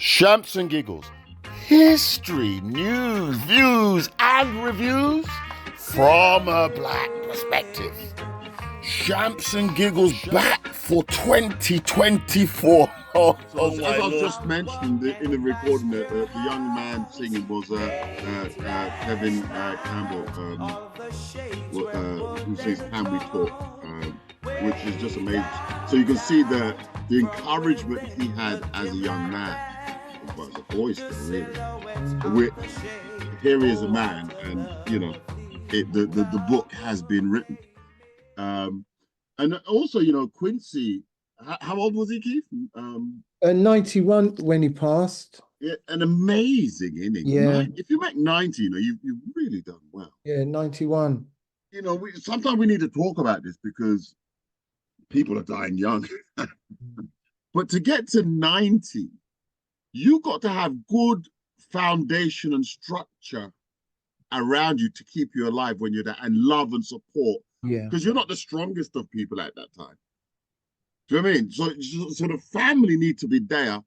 Shamps and Giggles. History, news, views, and reviews from a black perspective. Shamps and Giggles back for 2024. So as I was just mentioning in the recording, the young man singing was Kevin Campbell, who sings "Can We Talk," which is just amazing. So you can see the encouragement he had as a young man, well, as a boy still, really. Here he is a man, and the book has been written. And also, Quincy. How old was he, Keith? 91 when he passed. Yeah, an amazing inning. Yeah. If you make 90, you've really done well. Yeah, 91. Sometimes we need to talk about this because people are dying young. But to get to 90, you got to have good foundation and structure around you to keep you alive when you're there, and love and support. Yeah. Because you're not the strongest of people at that time. Do you know what I mean? So the family need to be there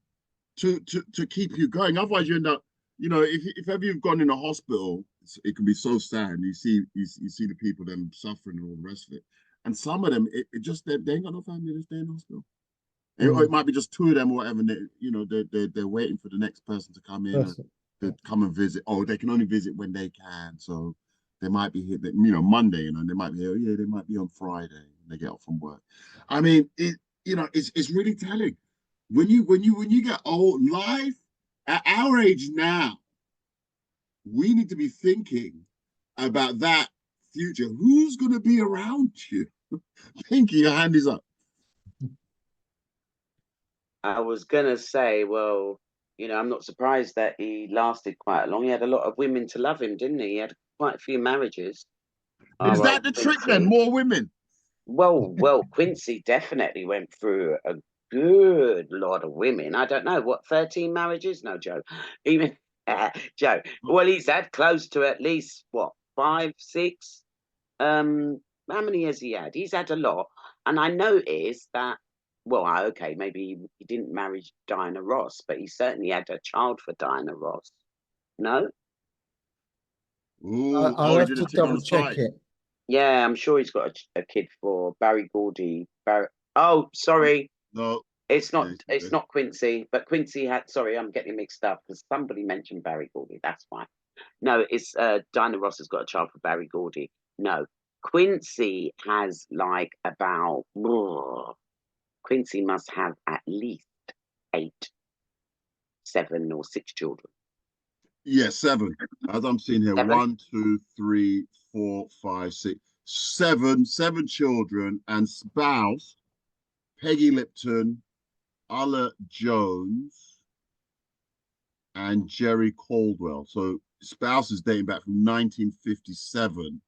to keep you going. Otherwise, you end up, if ever you've gone in a hospital, it can be so sad. You see the people them suffering and all the rest of it. And some of them, it just they ain't got no family to stay in the hospital. Or it might be just two of them or whatever. And they're waiting for the next person to come in to come and visit. Oh, they can only visit when they can. So they might be here, Monday. They might be here. Yeah, they might be on Friday. They get off from work. I mean, it's really telling. When you get old, life at our age now, we need to be thinking about that future. Who's going to be around you? Pinky, your hand is up. I was gonna say, well, I'm not surprised that he lasted quite long. He had a lot of women to love him, didn't he? He had quite a few marriages. Is that the trick then? More women? Well, Quincy definitely went through a good lot of women. I don't know, what, 13 marriages? No, Joe. Even Joe. Well, he's had close to at least, what, 5, 6? How many has he had? He's had a lot. And I noticed that, well, okay, maybe he didn't marry Diana Ross, but he certainly had a child for Diana Ross. No? Ooh, I'll have to double check it. Yeah, I'm sure he's got a kid for Barry Gordy. Oh, sorry. No. It's not Quincy, but Quincy had, sorry, I'm getting mixed up because somebody mentioned Barry Gordy. That's why. No, it's Diana Ross has got a child for Barry Gordy. No. Quincy has Quincy must have at least 8, 7 or 6 children. Yeah, 7. As I'm seeing here, 7? 1, 2, 3, 4, 5, 6, 7 children, and spouse Peggy Lipton, Umar Jones, and Jerry Caldwell. So spouse is dating back from 1957,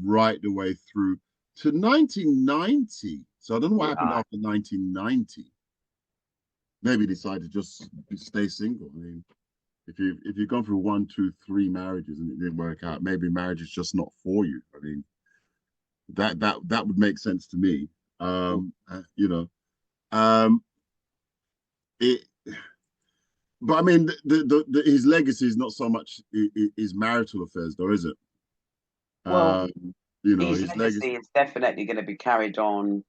right the way through to 1990. So I don't know what happened after 1990. Maybe decided to just stay single. I mean, if you've gone through 1, 2, 3 marriages and it didn't work out, maybe marriage is just not for you. I mean, that would make sense to me. But I mean, his legacy is not so much his marital affairs, though, is it? Well, his legacy is definitely going to be carried on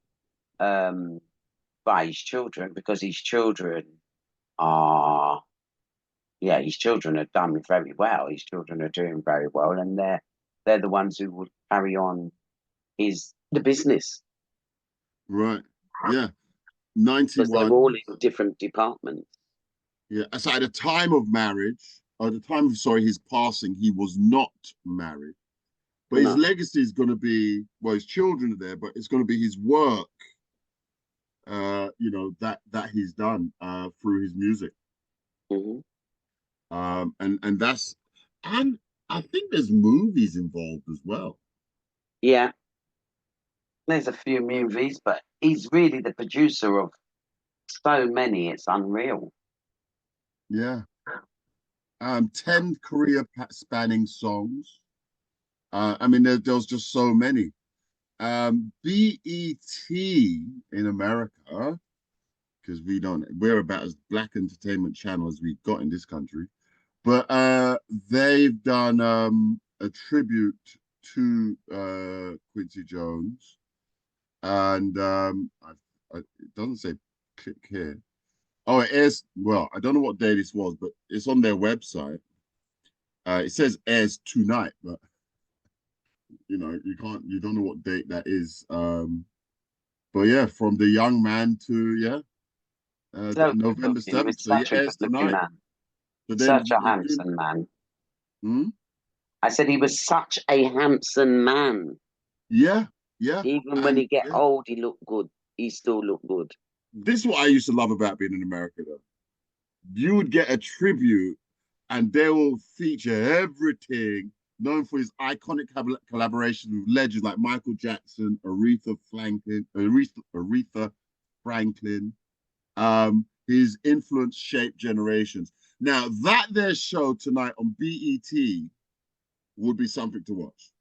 by his children, because his children are done very well. His children are doing very well, and they're the ones who will carry on the business. Right. Yeah. 91. Because they're all in different departments. Yeah. So at the time of marriage, or the time of his passing, he was not married. But his legacy is going to be, well, his children are there, but it's going to be his work, that he's done through his music. Mm-hmm. And I think there's movies involved as well. Yeah. There's a few movies, but he's really the producer of so many, it's unreal. Yeah. 10 career-spanning songs. I mean, there's just so many. BET in America because we're about as black entertainment channel as we got in this country. But they've done a tribute to Quincy Jones, and it doesn't say click here. Oh, it is. Well, I don't know what day this was, but it's on their website. It says airs tonight, but you don't know what date that is. But yeah, from the young man to So November good-looking. He was 7th. So yeah, such a airs good-looking tonight. man. So then Such a handsome man. Hmm? I said he was such a handsome man. Yeah. Even when he get old, he looked good. He still looked good. This is what I used to love about being in America, though. You would get a tribute, and they will feature everything, known for his iconic collaboration with legends like Michael Jackson, Aretha Franklin. His influence shaped generations. Now, their show tonight on BET would be something to watch.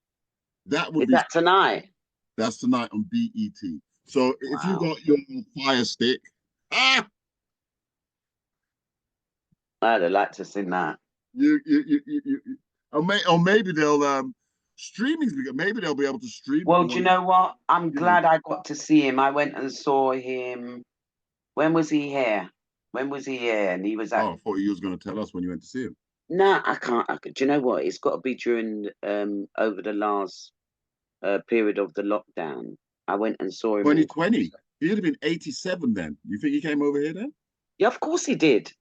Is that tonight? That's tonight on BET. So if you got your Fire Stick, I'd have liked to sing that. or maybe they'll streaming's maybe they'll be able to stream. Well, do you know what? I'm glad I got to see him. I went and saw him. When was he here? And he was at. Oh, I thought you was going to tell us when you went to see him. No, I can't. Do you know what? It's got to be during over the last period of the lockdown. I went and saw him. 2020. He'd have been 87 then. You think he came over here then? Yeah, of course he did.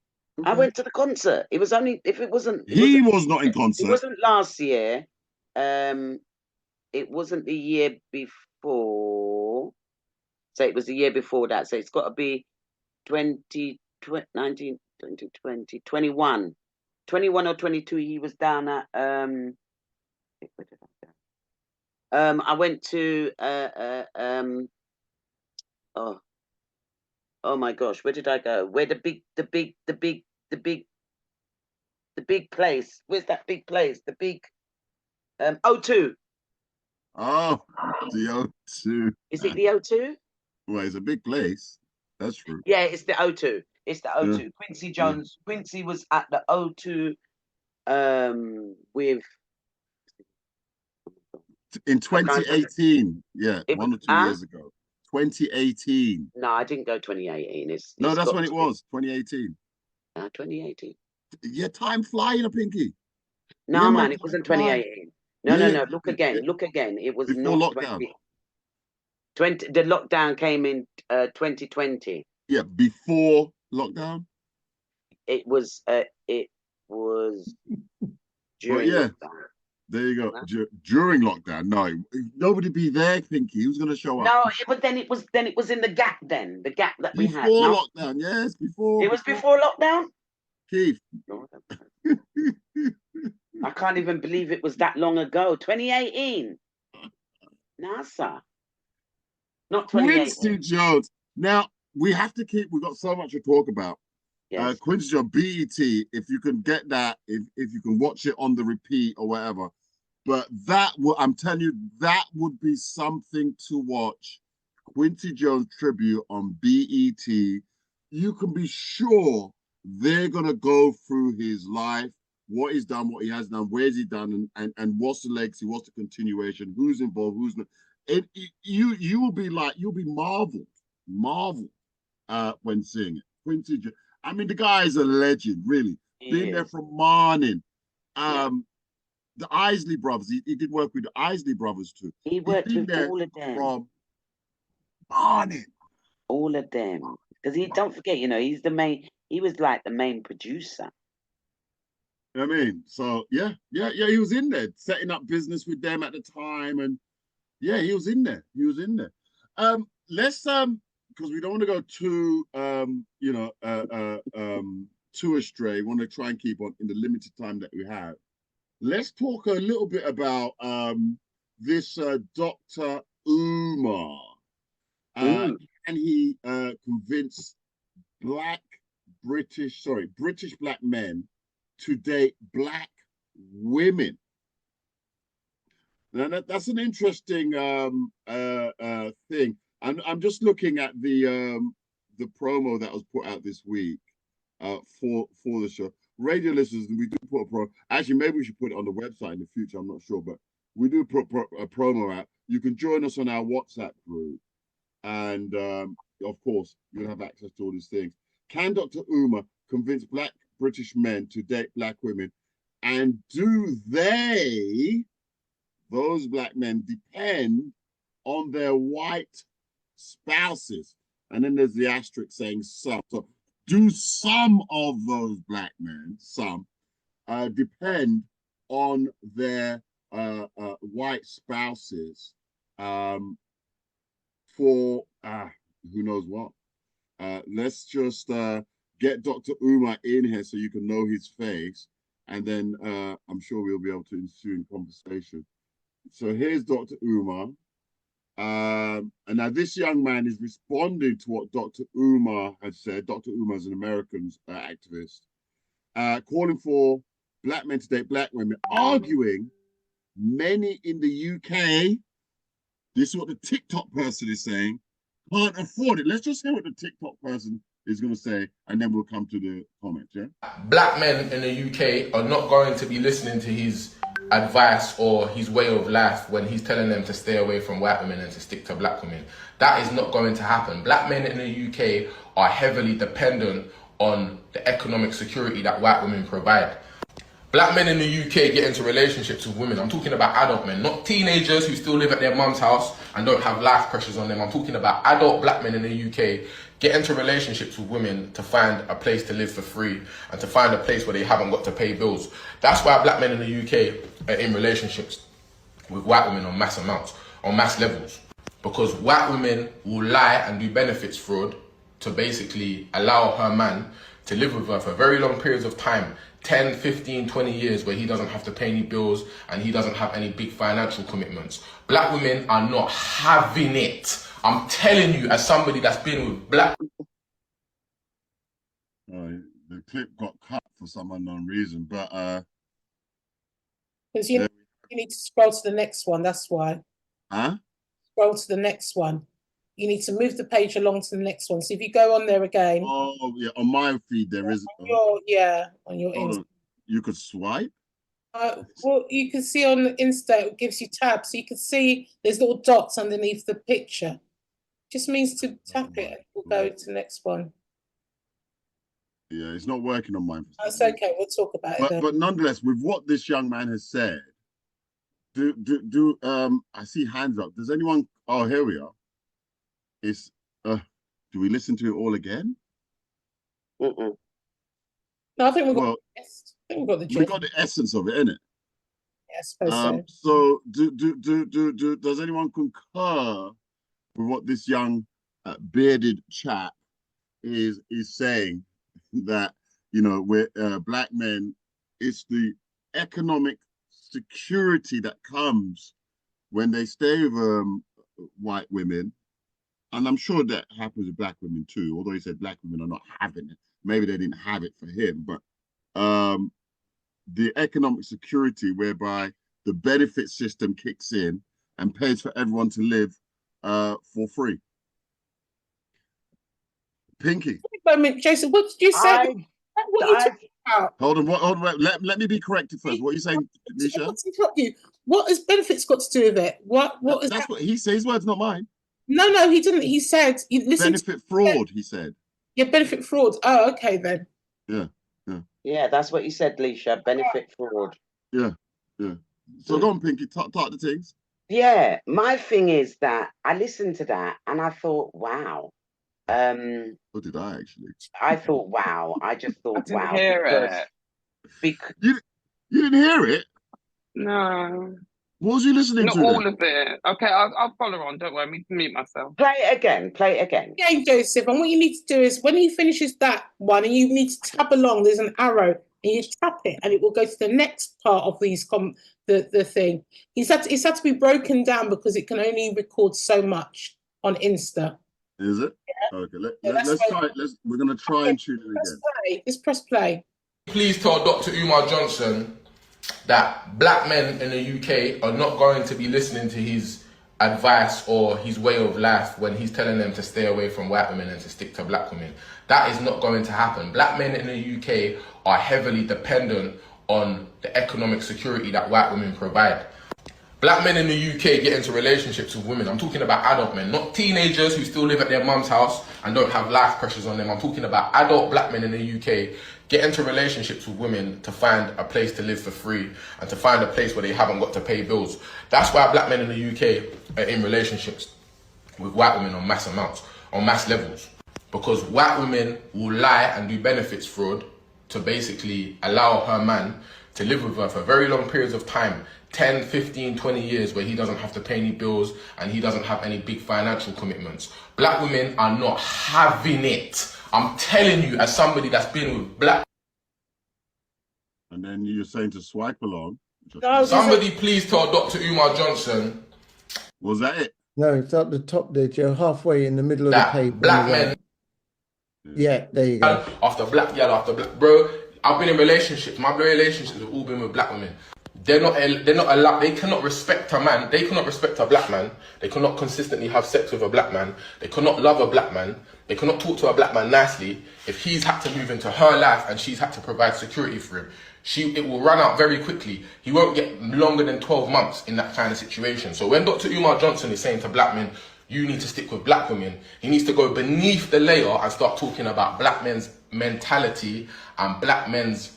Okay. I went to the concert. It was only if it wasn't. He was not in concert. It wasn't last year. It wasn't the year before. So it was the year before that. So it's got to be 2019, 2020, 21. 21 or 22. He was down at I went to oh my gosh, where did I go? Where the big place? Where's that big place? The big O2. Oh, the O2. Is it the O2? Well, it's a big place. That's true. Yeah, it's the O2. It's the O2. Yeah. Quincy Jones. Yeah. Quincy was at the O2 with in 2018. Yeah, 1 or 2 years ago. 2018. No, I didn't go 2018. No, that's when it was. 2018. 2018. Yeah, time flying, a pinky. No, man, it wasn't 2018. No. Look again. It was before not lockdown. 20. The lockdown came in 2020. Yeah, before lockdown. It was during lockdown. There you go. During lockdown. No, nobody be there, Pinky. Who's going to show up? No, but then it was in the gap. Then the gap that we had before lockdown. Yes, before. It was before lockdown. Keith. I can't even believe it was that long ago. 2018. NASA. Not 2018. Quincy Jones. Now we have to keep. We've got so much to talk about. Yes. Quincy Jones, BET. If you can get that, if you can watch it on the repeat or whatever. But I'm telling you, that would be something to watch. Quincy Jones tribute on BET. You can be sure they're gonna go through his life, what he's done, what he has done, where's he done, and what's the legacy, what's the continuation, who's involved, who's not. You'll be marveled when seeing it. Quincy Jones. I mean, the guy is a legend, really. Been there from morning. The Isley Brothers. He did work with the Isley Brothers too. He worked with all of them. From morning. All of them. Because don't forget, he's the main. He was like the main producer. I mean, so yeah, he was in there setting up business with them at the time, and yeah, he was in there. Let's because we don't want to go too too astray. We want to try and keep on in the limited time that we have. Let's talk a little bit about this Dr. Umar. And he convinced British black men to date black women. Now that's an interesting thing. I'm just looking at the the promo that was put out this week for the show. Radio listeners, we do put a promo. Actually, maybe we should put it on the website in the future. I'm not sure, but we do put a promo out. You can join us on our WhatsApp group, and of course, you'll have access to all these things. Can Dr. Umar convince Black British men to date Black women? And do those Black men, depend on their white spouses? And then there's the asterisk saying some. So do some of those Black men, depend on their white spouses for who knows what? Let's just get Dr. Umar in here so you can know his face, and then I'm sure we'll be able to ensue in conversation. So here's Dr. Umar. And now this young man is responding to what Dr. Umar has said. Dr. Umar is an American activist, calling for Black men to date Black women, arguing many in the UK, this is what the TikTok person is saying, can't afford it. Let's just hear what the TikTok person is going to say, and then we'll come to the comments, yeah? Black men in the UK are not going to be listening to his advice or his way of life when he's telling them to stay away from white women and to stick to Black women. That is not going to happen. Black men in the UK are heavily dependent on the economic security that white women provide. Black men in the UK get into relationships with women. I'm talking about adult men, not teenagers who still live at their mum's house and don't have life pressures on them. I'm talking about adult Black men in the UK get into relationships with women to find a place to live for free and to find a place where they haven't got to pay bills. That's why Black men in the UK are in relationships with white women on mass amounts, on mass levels. Because white women will lie and do benefits fraud to basically allow her man to live with her for very long periods of time, 10, 15, 20 years, where he doesn't have to pay any bills and he doesn't have any big financial commitments. Black women are not having it. I'm telling you, as somebody that's been with Black... The clip got cut for some unknown reason, but... Because you need to scroll to the next one, that's why. Huh? Scroll to the next one. You need to move the page along to the next one. So if you go on there again. Oh, yeah, on my feed there is... On your Insta. You could swipe? Well, you can see on Insta, it gives you tabs. So you can see there's little dots underneath the picture. Just means to tap it and we'll go to the next one. Yeah, it's not working on mine. That's okay, we'll talk about it then. But nonetheless, with what this young man has said, I see hands up. Does anyone... Oh, here we are. It's do we listen to it all again? No, I think we've got the gist. I think we've got the gist. We got the essence of it, innit? Yeah, I suppose so. So does anyone concur with what this young bearded chap is saying, that, you know, we're Black men, it's the economic security that comes when they stay with white women. And I'm sure that happens with Black women too, although he said Black women are not having it. Maybe they didn't have it for him, but the economic security whereby the benefit system kicks in and pays for everyone to live for free. Pinky. Wait a minute, Jason, what did you say? What are you talking about? Hold on, let me be corrected first. What are you saying, Nisha? What has benefits got to do with it? What is that's what he says, his words, not mine. No, he didn't. He said, benefit fraud, he said. Yeah, benefit fraud. Oh, okay then. Yeah, that's what you said, Leisha. Benefit fraud. Yeah. So go on, Pinky, talk the things. Yeah, my thing is that I listened to that and I thought, wow. So did I actually? I thought, wow. I just thought, I didn't wow. hear Because you didn't hear it? No. What was you listening to? Not all of it. Okay, I'll follow on. Don't worry, me to mute myself. play it again. Yeah, Joseph. And what you need to do is when he finishes that one, and you need to tap along. There's an arrow, and you tap it, and it will go to the next part of these the thing. It's had to be broken down because it can only record so much on Insta. Is it? Yeah. Okay. Let's try it. We're gonna try and tune it again. Let's press play. Please tell Dr. Umar Johnson that Black men in the UK are not going to be listening to his advice or his way of life when he's telling them to stay away from white women and to stick to black women. That is not going to happen. Black men in the UK are heavily dependent on the economic security that white women provide. Black men in the UK get into relationships with women. I'm talking about adult men, not teenagers who still live at their mum's house and don't have life pressures on them. I'm talking about adult black men in the UK get into relationships with women to find a place to live for free and to find a place where they haven't got to pay bills. That's why black men in the UK are in relationships with white women on mass amounts, on mass levels. Because white women will lie and do benefits fraud to basically allow her man to live with her for very long periods of time, 10, 15, 20 years, where he doesn't have to pay any bills and he doesn't have any big financial commitments. Black women are not having it. I'm telling you, as somebody that's been with black... And then you're saying to swipe along. No, Somebody please tell Dr. Umar Johnson... Was that it? No, it's at the top there, Joe, halfway in the middle of the that page. black men... Yeah, there you go. After black, after black, bro. I've been in relationships. My relationships have all been with black women. They're not allowed. They cannot respect a man. They cannot respect a black man. They cannot consistently have sex with a black man. They cannot love a black man. They cannot talk to a black man nicely. If he's had to move into her life and she's had to provide security for him, it will run out very quickly. He won't get longer than 12 months in that kind of situation. So when Dr. Umar Johnson is saying to black men, you need to stick with black women, he needs to go beneath the layer and start talking about black men's mentality and black men's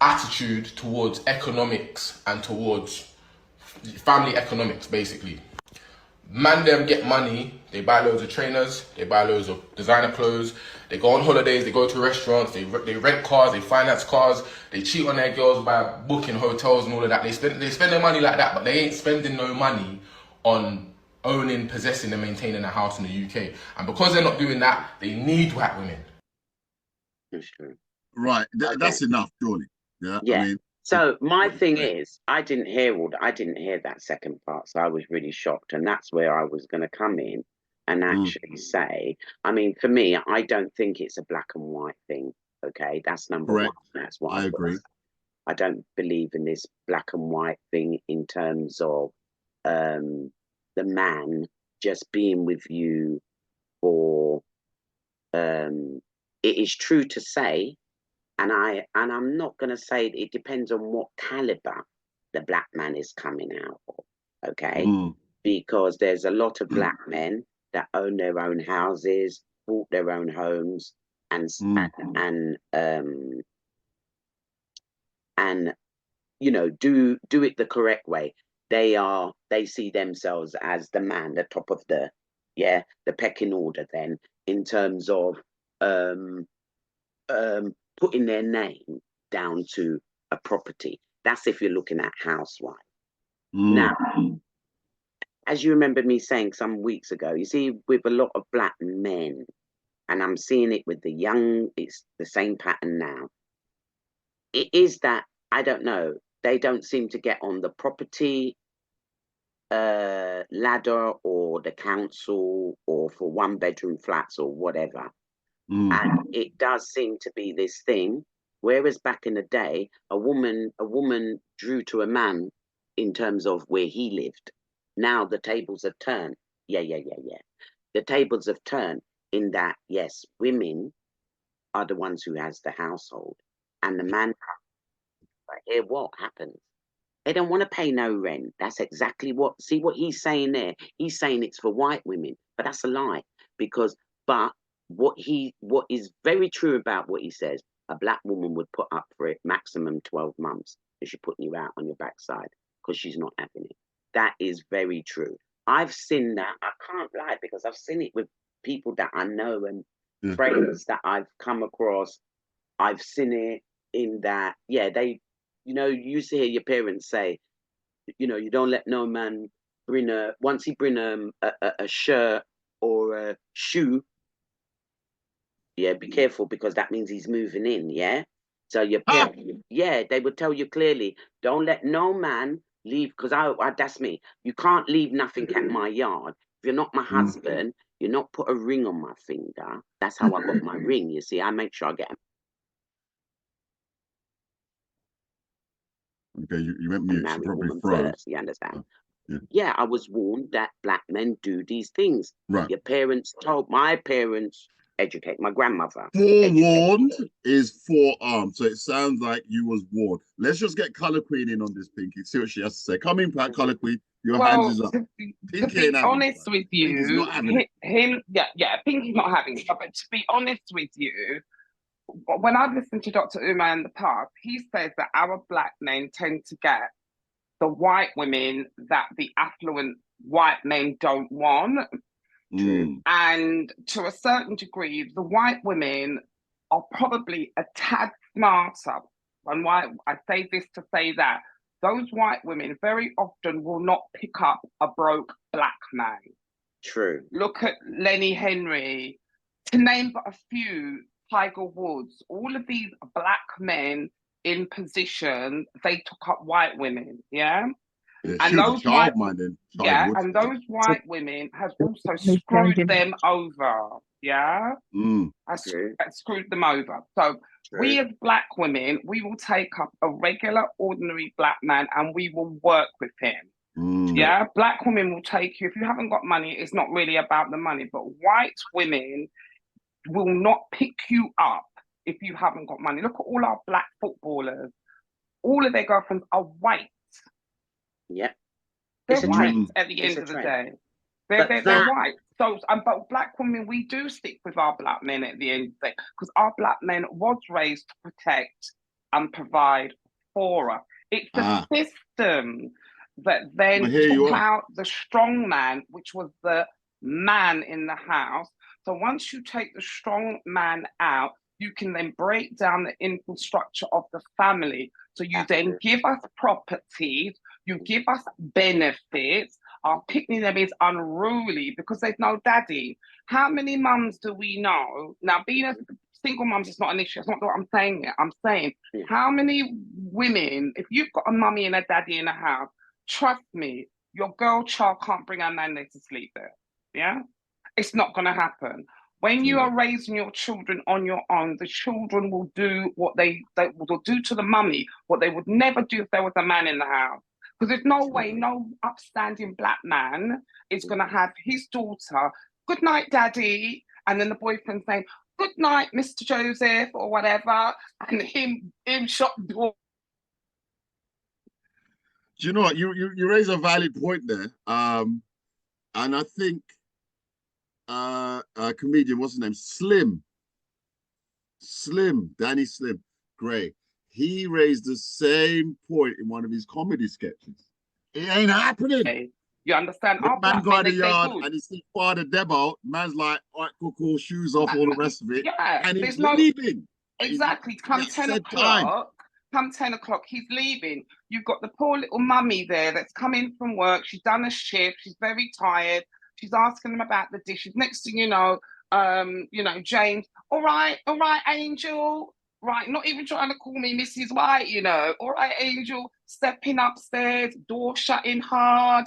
attitude towards economics and towards family economics, basically. Man them get money, they buy loads of trainers, they buy loads of designer clothes, they go on holidays, they go to restaurants, they rent cars, they finance cars, they cheat on their girls by booking hotels and all of that. They spend their money like that, but they ain't spending no money on owning, possessing and maintaining a house in the UK. And because they're not doing that, they need white women. Right, that's enough, surely. Yeah. Yeah. I mean, so my thing is, I didn't hear that second part, so I was really shocked, and that's where I was going to come in and actually say, I mean, for me, I don't think it's a black and white thing. Okay, that's number one. That's what I agree. I don't believe in this black and white thing in terms of the man just being with you for. It is true to say. And I'm not going to say it depends on what caliber the black man is coming out of, okay? Because there's a lot of black men that own their own houses, bought their own homes, and you know, do it the correct way. They see themselves as the man, the top of the pecking order. Then in terms of putting their name down to a property. That's if you're looking at housewife. Now, as you remember me saying some weeks ago, you see, with a lot of black men, and I'm seeing it with the young, it's the same pattern now. It is that, I don't know, they don't seem to get on the property ladder or the council or for 1-bedroom flats or whatever. And it does seem to be this thing, whereas back in the day, a woman drew to a man in terms of where he lived. Now the tables have turned. Yeah. The tables have turned in that, yes, women are the ones who has the household. And the man, but here what happens? They don't want to pay no rent. That's exactly what he's saying there. He's saying it's for white women, but that's a lie. But what is very true about what he says, a black woman would put up for it maximum 12 months if she's putting you out on your backside because she's not having it. That is very true. I've seen that. I can't lie because I've seen it with people that I know and friends that I've come across. I've seen it in that, they, you know, you used to hear your parents say, you know, you don't let no man bring once he bring a shirt or a shoe, be careful because that means he's moving in, So your parents, they would tell you clearly, don't let no man leave, because that's me. You can't leave nothing at my yard. If you're not my husband, you're not put a ring on my finger. That's how I got my ring, you see. I make sure I get Okay, you went mute. married Probably woman froze. first, you understand? Yeah, I was warned that black men do these things. Right. Your parents told my parents, educate my grandmother. Forewarned is forearmed. So it sounds like you was warned. Let's just get Colour Queen in on this, Pinky. See what she has to say. Come in, Colour Queen. Your hands is up. To Pinky be ain't having honest it. with Pinky's you, not having it. Pinky's not having it. But to be honest with you, when I've listened to Dr. Umar in the past, he says that our black men tend to get the white women that the affluent white men don't want. And to a certain degree, the white women are probably a tad smarter. And why I say this to say that those white women very often will not pick up a broke black man. True. Look at Lenny Henry, to name but a few, Tiger Woods, all of these black men in position, they took up white women, yeah? And those white women, and those white women has also screwed them over, yeah? Has screwed them over. So we as black women, we will take up a regular, ordinary black man and we will work with him. Yeah, black women will take you. If you haven't got money, it's not really about the money, but white women will not pick you up if you haven't got money. Look at all our black footballers. All of their girlfriends are white. Yeah. They're white at the end of the day. They're white. So, but black women, we do stick with our black men at the end of the day because our black men was raised to protect and provide for us. It's the system that then took out the strong man, which was the man in the house. So once you take the strong man out, you can then break down the infrastructure of the family. So you then give us properties, you give us benefits. Our picking them is unruly because there's no daddy. How many mums do we know? Now, being a single mums is not an issue. It's not what I'm saying yet. I'm saying how many women, if you've got a mummy and a daddy in a house, trust me, your girl child can't bring her man there to sleep there. Yeah? It's not going to happen. When you are raising your children on your own, the children will do what they will do to the mummy, what they would never do if there was a man in the house. Because there's no way no upstanding black man is going to have his daughter, good night, daddy, and then the boyfriend saying, good night, Mr. Joseph, or whatever, and him shot the door. Do you know what? You raise a valid point there. And I think a comedian, what's his name? Danny Slim Gray. He raised the same point in one of his comedy sketches. It ain't happening. Okay. You understand? The man got the yard and he see Father Debo. Man's like, all right, cool, shoes off, all the rest of it. Yeah, and he's leaving. Exactly. Come 10 o'clock. Come 10 o'clock, he's leaving. You've got the poor little mummy there that's come in from work. She's done a shift. She's very tired. She's asking them about the dishes. Next thing you know, James, all right, Angel. Right, not even trying to call me Mrs. White, All right, Angel, stepping upstairs, door shutting hard.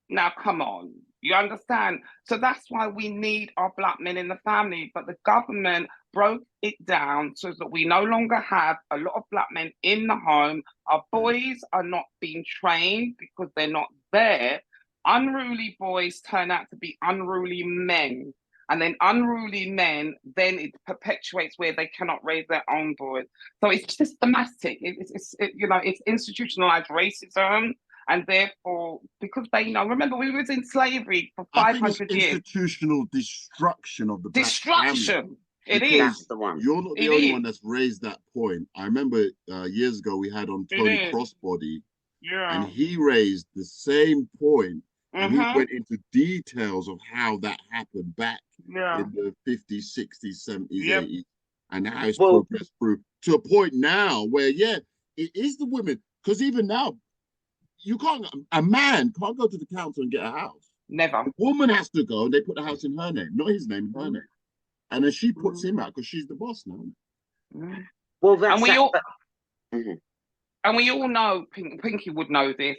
Now, come on, you understand? So that's why we need our black men in the family. But the government broke it down so that we no longer have a lot of black men in the home. Our boys are not being trained because they're not there. Unruly boys turn out to be unruly men. And then unruly men, then it perpetuates where they cannot raise their own boys. So it's systematic. It's institutionalized racism. And therefore, because they remember we was in slavery for 500 years. Institutional destruction of the black destruction. It is. That's the one. You're not the only one that's raised that point. I remember years ago we had on Tony Crossbody, and he raised the same point. And he went into details of how that happened back in the 50s, 60s, 70s, 80s, and how it's progressed through to a point now where, it is the women. Because even now, a man can't go to the council and get a house. Never. The woman has to go and they put the house in her name, not his name, in her name. And then she puts him out because she's the boss now. Well, that's and we all know, Pinky would know this,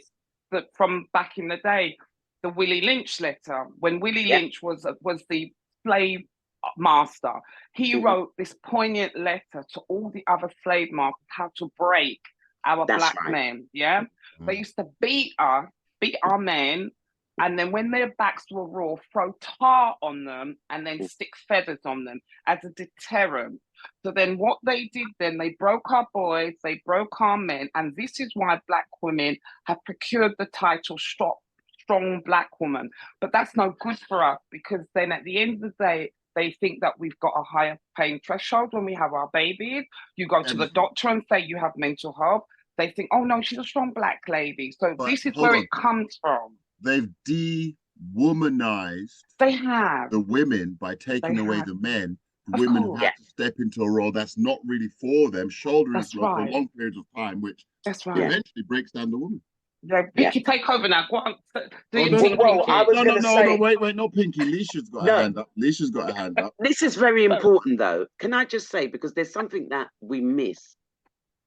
that from back in the day, the Willie Lynch letter, when Willie Lynch was the slave master, he wrote this poignant letter to all the other slave masters how to break our black men. They used to beat us beat our men, and then when their backs were raw, throw tar on them and then stick feathers on them as a deterrent. So then what they did then, they broke our boys, they broke our men, and this is why Black women have procured the title strong Black woman. But that's no good for us, because then at the end of the day, they think that we've got a higher pain threshold when we have our babies. You go to the doctor and say you have mental health. They think, oh no, she's a strong Black lady. So this is where it comes from. They've de-womanized the women by taking away the men. The women have to step into a role that's not really for them, shouldering for long periods of time, which eventually breaks down the woman. Pinky, take over now. Go on. I was going to say... Wait, not Pinky. Leisha's got a hand up. Leisha's got a hand up. This is very important, though. Can I just say, because there's something that we miss,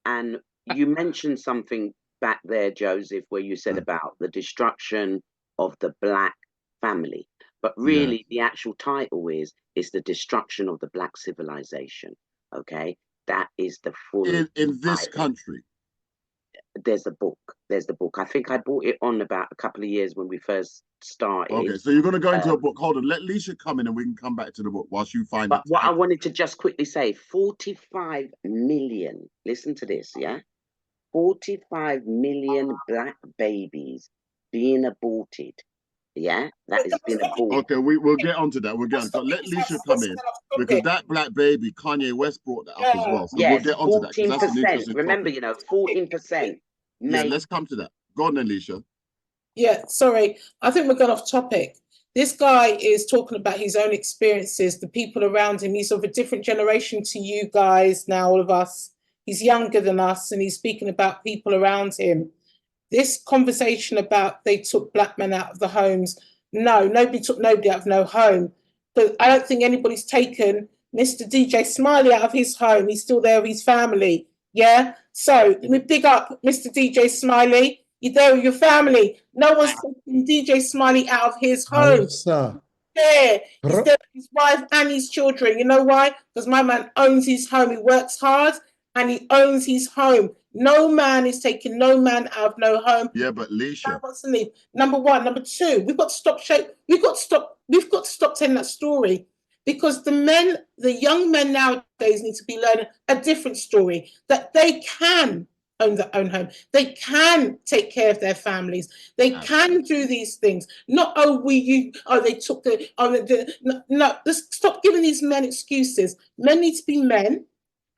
and you mentioned something back there, Joseph, where you said about the destruction of the Black family. But really, the actual title is the destruction of the Black civilization. Okay? That is the full... In this country. There's a book. I think I bought it on about a couple of years when we first started. Okay, so you're going to go into a book. Hold on, let Leisha come in and we can come back to the book whilst you find it. But what I wanted to just quickly say, 45 million, listen to this, yeah? 45 million Black babies being aborted. Yeah, that has been aborted. Okay, we'll get onto that. We'll get on. So let Leisha come in, because that Black baby, Kanye West brought that up as well. So we'll get onto that. 14%. Remember, 14%. Yeah, let's come to that. Go on then, Leisha. Yeah, sorry. I think we're going off topic. This guy is talking about his own experiences, the people around him. He's of a different generation to you guys now, all of us. He's younger than us, and he's speaking about people around him. This conversation about they took Black men out of the homes. No, nobody took nobody out of no home. But I don't think anybody's taken Mr. DJ Smiley out of his home. He's still there with his family. Yeah? So we big up Mr. DJ Smiley. You're there with your family. No one's taking DJ Smiley out of his home. Yeah. He's there with his wife and his children. You know why? Because my man owns his home. He works hard and he owns his home. No man is taking no man out of no home. Yeah, but Leisha. Number one. Number two, we've got to stop telling that story, because the young men nowadays need to be learning a different story, that they can own their own home. They can take care of their families. They can do these things. Not, let's stop giving these men excuses. Men need to be men,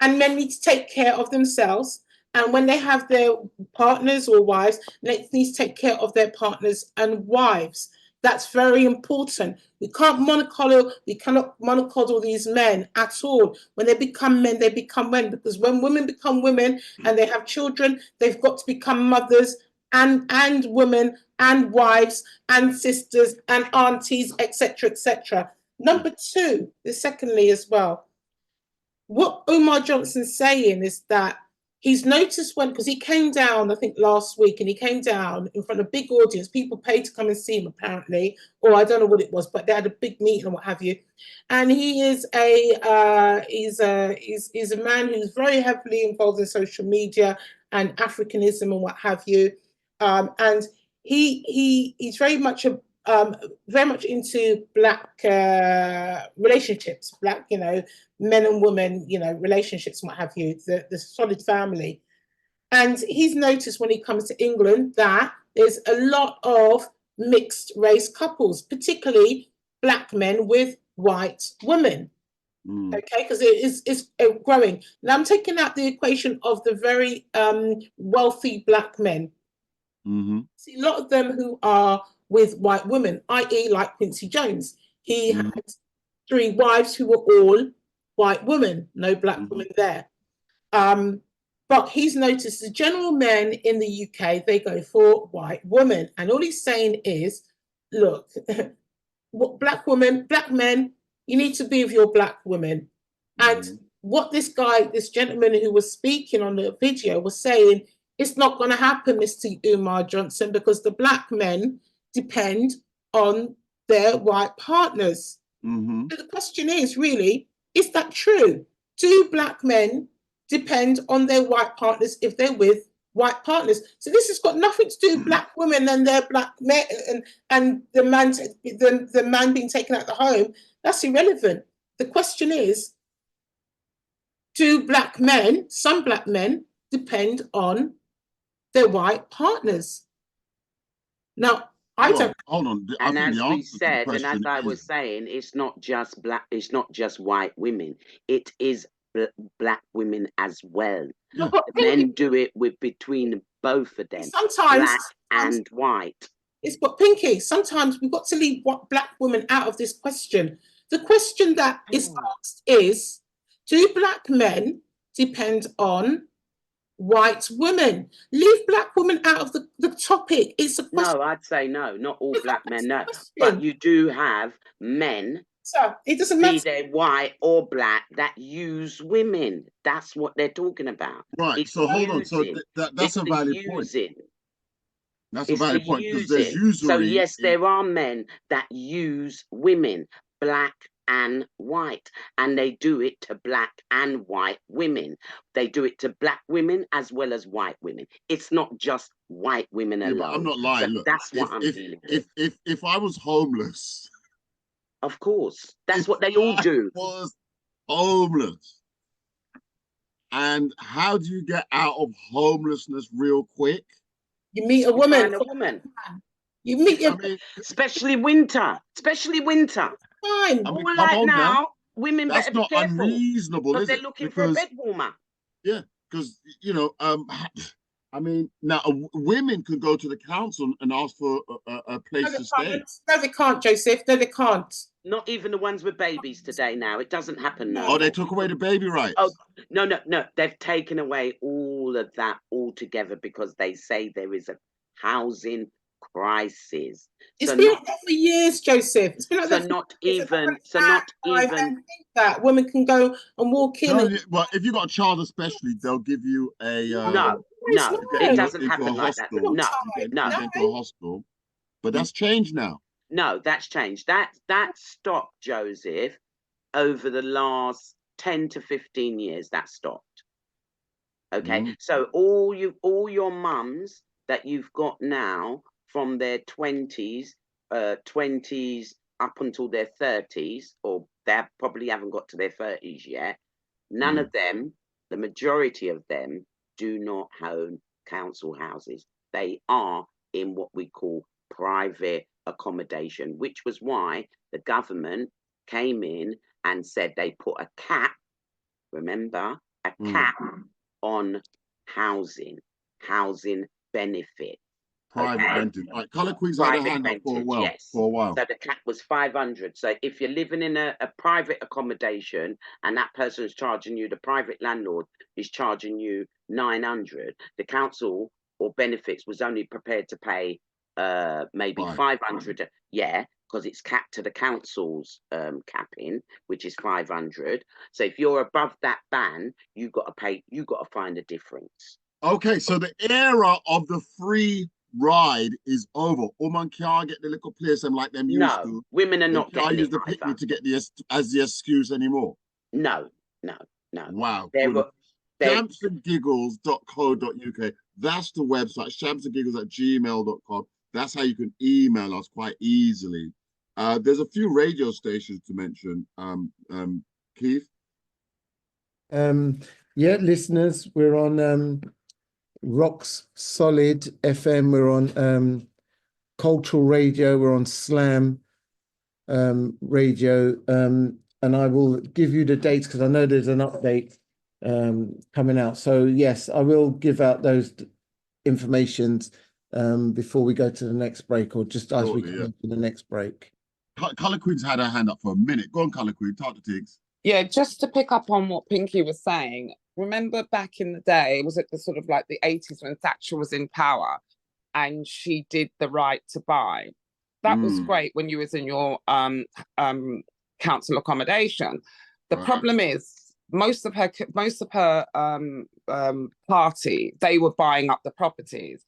and men need to take care of themselves. And when they have their partners or wives, they need to take care of their partners and wives. That's very important. We cannot mollycoddle these men at all. When they become men, they become men. Because when women become women and they have children, they've got to become mothers and women and wives and sisters and aunties, etc., etc. Number two, secondly as well, what Umar Johnson's saying is that he's noticed because he came down, I think last week, and he came down in front of a big audience. People paid to come and see him, apparently, or I don't know what it was, but they had a big meeting and what have you. And he is he's a man who's very heavily involved in social media and Africanism and what have you. And he's very much into Black relationships, Black, men and women, relationships and what have you, the solid family. And he's noticed when he comes to England that there's a lot of mixed race couples, particularly Black men with white women. Okay, because it's growing. Now I'm taking out the equation of the very wealthy Black men. See a lot of them who are with white women, i.e. like Quincy Jones. He had 3 wives who were all white women, no Black women there. But he's noticed the general men in the UK, they go for white women. And all he's saying is, look, Black men, you need to be with your Black women. And what this gentleman who was speaking on the video was saying, it's not going to happen, Mr. Umar Johnson, because the Black men depend on their white partners. So the question is really, is that true? Do Black men depend on their white partners if they're with white partners. So this has got nothing to do with black women and their black men and the man being taken out of the home. That's irrelevant. The question is, do some black men depend on their white partners? Now, I don't. Hold on. I And think as the we answer to the said, and question as I was saying, it's not just white women. It is black women as well. Yeah. Men do it between both of them, sometimes black and white. It's but Pinky, sometimes we've got to leave black women out of this question. The question that is asked is, do black men depend on white women? Leave black women out of the topic. It's a question. No, I'd say no, not all black men, no. But you do have men, so it doesn't matter, be they white or black, that use women. That's what they're talking about. Right. It's so hold on. So using. that's a valid point. That's a It's valid the point because there's using. usury. So yes, there are men that use women, black and white, and they do it to black and white women. They do it to black women as well as white women. It's not just white women alone. But I'm not lying. So look, that's what I'm dealing with. If I was homeless, of course, that's what they all do. Was homeless, and how do you get out of homelessness real quick? You meet a woman. You meet especially winter. Fine. I mean, all come right on now, women that's better not be careful, unreasonable, is they're it? looking for a bed warmer. Yeah, because I mean, now women can go to the council and ask for a place to stay. No, they can't, Joseph. No, they can't. Not even the ones with babies today now. It doesn't happen now. Oh, they took away the baby rights. Oh, no. They've taken away all of that altogether because they say there is a housing crisis. It's been like that for years, Joseph. It's been like that. Not even that women can go and walk in. Well, if you got a child, especially, they'll give you a no, it doesn't happen like that. No, into a hospital. But that's changed now. No, that's changed. That stopped, Joseph, over the last 10 to 15 years. That stopped. Okay, so all your mums that you've got now from their 20s up until their 30s, or they probably haven't got to their 30s yet, none of them, the majority of them, do not own council houses. They are in what we call private accommodation, which was why the government came in and said they put a cap, remember, a cap on housing benefit. Private rented. Right, Colour Queen's had a hand up for a while. Yes. So the cap was 500. So if you're living in a private accommodation and that person is charging you, the private landlord is charging you 900, the council or benefits was only prepared to pay maybe 500. Yeah, because it's capped to the council's capping, which is 500. So if you're above that ban, you got to find a difference. Okay, so the era of the free ride is over. Women can't get the little place them like them used to. Women are not getting use the picnic to get as the excuse anymore. No. Wow. Shampsandgiggles.co.uk. That's the website. Shampsandgiggles@gmail.com. That's how you can email us quite easily. There's a few radio stations to mention. Keith. Yeah, listeners, we're on Rocks Solid FM, we're on Cultural Radio, we're on Slam Radio, and I will give you the dates because I know there's an update coming out. So yes, I will give out those informations before we go to the next break, or just as we come to the next break. Colour Queen's had her hand up for a minute. Go on, Colour Queen, talk to Tiggs. Yeah, just to pick up on what Pinky was saying, remember back in the day, was it the sort of like the 80s when Thatcher was in power and she did the right to buy? That was great when you was in your council accommodation. The problem is most of her party, they were buying up the properties.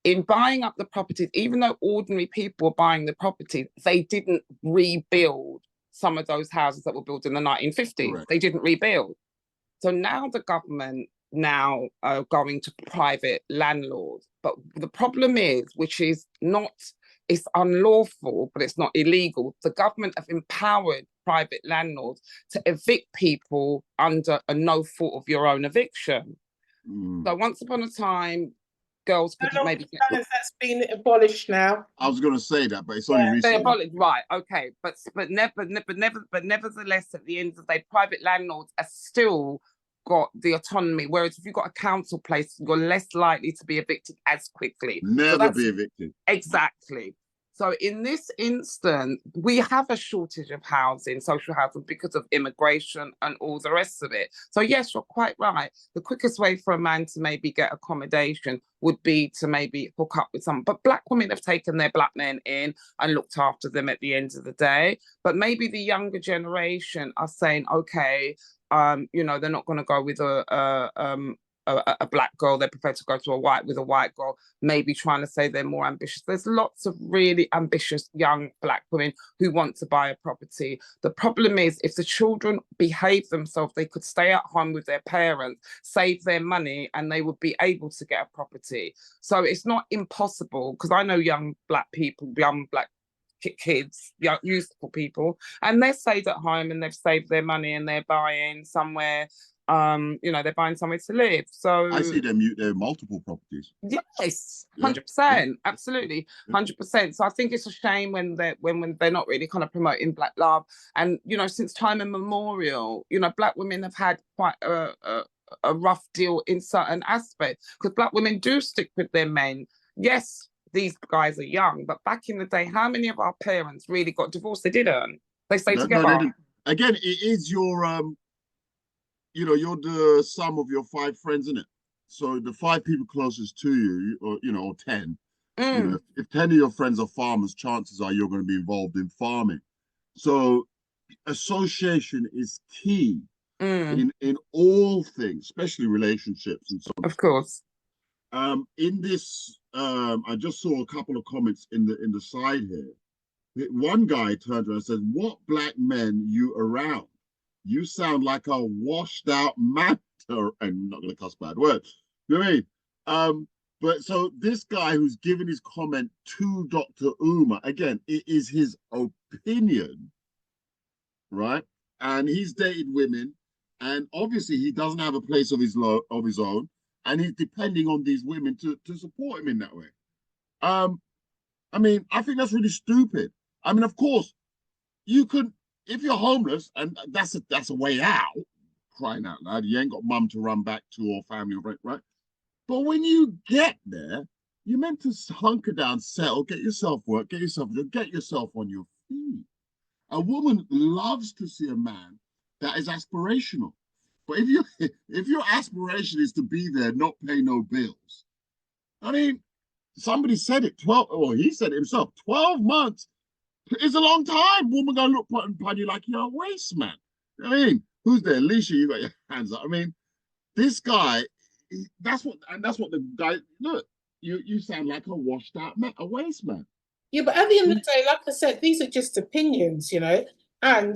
In buying up the properties, even though ordinary people were buying the properties, they didn't rebuild some of those houses that were built in the 1950s. Correct. They didn't rebuild. So now the government now going to private landlords. But the problem is, which is not, it's unlawful, but it's not illegal. The government have empowered private landlords to evict people under a no fault of your own eviction. So once upon a time, girls could maybe get... That's been abolished now. I was going to say that, but it's only recently. They abolished, right? Okay, but nevertheless, at the end of the day, private landlords are still got the autonomy. Whereas if you've got a council place, you're less likely to be evicted as quickly. Never be evicted. Exactly. So in this instance, we have a shortage of housing, social housing, because of immigration and all the rest of it. So yes, you're quite right. The quickest way for a man to maybe get accommodation would be to maybe hook up with someone. But black women have taken their black men in and looked after them at the end of the day. But maybe the younger generation are saying, okay, you know, they're not going to go with a black girl. They're prepared to go to a white girl, maybe trying to say they're more ambitious. There's lots of really ambitious young black women who want to buy a property. The problem is, if the children behave themselves, they could stay at home with their parents, save their money, and they would be able to get a property. So it's not impossible, because I know young black people, young black kids, young, youthful people, and they've stayed at home and they've saved their money and they're buying somewhere, you know, they're buying somewhere to live. So I see them use their multiple properties. Yes, 100%, absolutely, 100%. So I think it's a shame when they're not really kind of promoting black love. And you know, since time immemorial, you know, black women have had quite a rough deal in certain aspects, because black women do stick with their men. Yes, these guys are young, but back in the day, how many of our parents really got divorced? They didn't. They stayed together. No, they didn't. Again, it is your you know, you're the sum of your 5 friends, isn't it? So the 5 people closest to you, or you know, or 10. You know, if 10 of your friends are farmers, chances are you're going to be involved in farming. So association is key in all things, especially relationships and so on. Of course. In this, I just saw a couple of comments in the side here. One guy turned around and said, "What black men you around? You sound like a washed out man." And I'm not going to cuss bad words. You know what I mean? But so this guy who's given his comment to Dr. Umar, again, it is his opinion, right? And he's dated women, and obviously he doesn't have a place of his own, and he's depending on these women to support him in that way. I mean, I think that's really stupid. I mean, of course, you could, if you're homeless, and that's a way out, crying out loud, you ain't got mum to run back to or family, right? But when you get there, you're meant to hunker down, settle, get yourself work, get yourself on your feet. A woman loves to see a man that is aspirational. But if your aspiration is to be there, not pay no bills, I mean, somebody said it, 12, or he said it himself, 12 months is a long time. Woman gonna look upon you like you're a waste man. I mean, who's there? Alicia, you got your hands up. I mean, this guy, that's what the guy, look, you sound like a washed out man, a waste man. Yeah, but at the end of the day, like I said, these are just opinions, you know, and